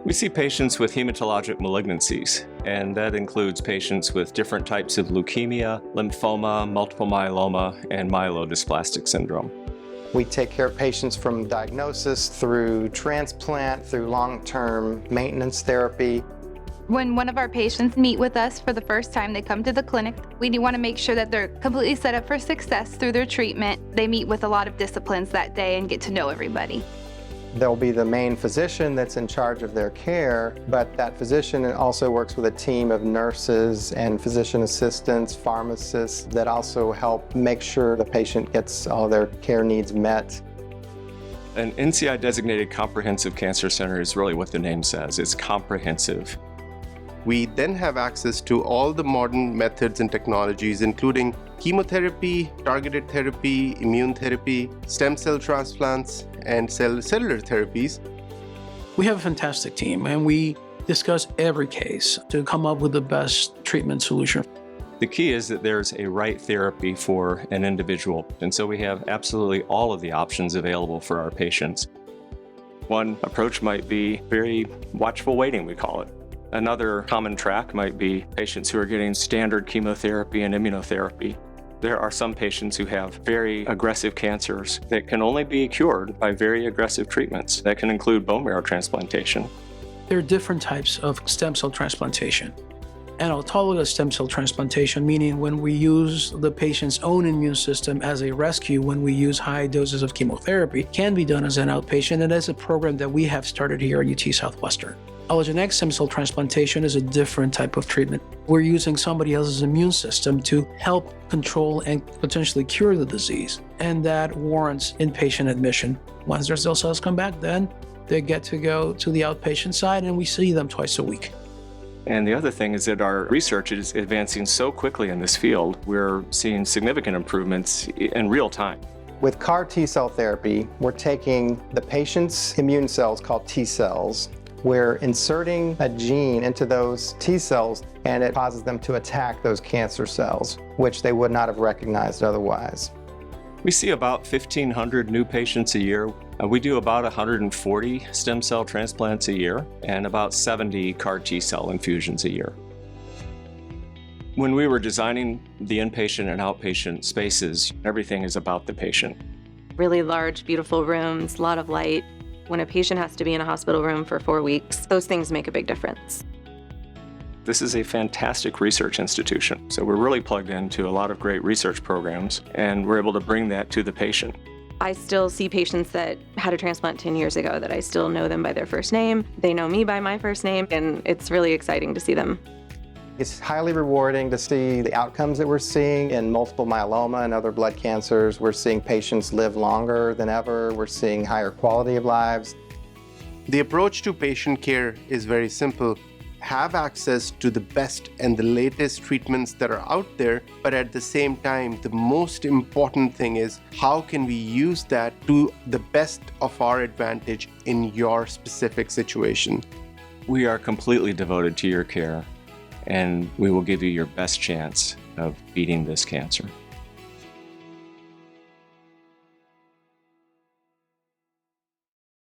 We see patients with hematologic malignancies, and that includes patients with different types of leukemia, lymphoma, multiple myeloma, and myelodysplastic syndrome. We take care of patients from diagnosis through transplant, through long-term maintenance therapy. When one of our patients meet with us for the first time, they come to the clinic, we want to make sure that they're completely set up for success through their treatment. They meet with a lot of disciplines that day and get to know everybody. There'll be the main physician that's in charge of their care, but that physician also works with a team of nurses and physician assistants, pharmacists that also help make sure the patient gets all their care needs met. An NCI-designated comprehensive cancer center is really what the name says. It's comprehensive. We then have access to all the modern methods and technologies, including chemotherapy, targeted therapy, immune therapy, stem cell transplants, and cellular therapies. We have a fantastic team, and we discuss every case to come up with the best treatment solution. The key is that there's a right therapy for an individual, and so we have absolutely all of the options available for our patients. One approach might be very watchful waiting, we call it. Another common track might be patients who are getting standard chemotherapy and immunotherapy. There are some patients who have very aggressive cancers that can only be cured by very aggressive treatments. That can include bone marrow transplantation. There are different types of stem cell transplantation. And autologous stem cell transplantation, meaning when we use the patient's own immune system as a rescue when we use high doses of chemotherapy, can be done as an outpatient, and that's a program that we have started here at UT Southwestern. Allogeneic stem cell transplantation is a different type of treatment. We're using somebody else's immune system to help control and potentially cure the disease, and that warrants inpatient admission. Once their cell cells come back, then they get to go to the outpatient side, and we see them twice a week. And the other thing is that our research is advancing so quickly in this field, we're seeing significant improvements in real time. With CAR T-cell therapy, we're taking the patient's immune cells called T cells. We're inserting a gene into those T cells, and it causes them to attack those cancer cells, which they would not have recognized otherwise. We see about 1,500 new patients a year. We do about 140 stem cell transplants a year and about 70 CAR T-cell infusions a year. When we were designing the inpatient and outpatient spaces, everything is about the patient. Really large, beautiful rooms, a lot of light. When a patient has to be in a hospital room for 4 weeks, those things make a big difference. This is a fantastic research institution, so we're really plugged into a lot of great research programs, and we're able to bring that to the patient. I still see patients that had a transplant 10 years ago that I still know them by their first name. They know me by my first name, and it's really exciting to see them. It's highly rewarding to see the outcomes that we're seeing in multiple myeloma and other blood cancers. We're seeing patients live longer than ever. We're seeing higher quality of lives. The approach to patient care is very simple. Have access to the best and the latest treatments that are out there, but at the same time, the most important thing is how can we use that to the best of our advantage in your specific situation. We are completely devoted to your care, and we will give you your best chance of beating this cancer.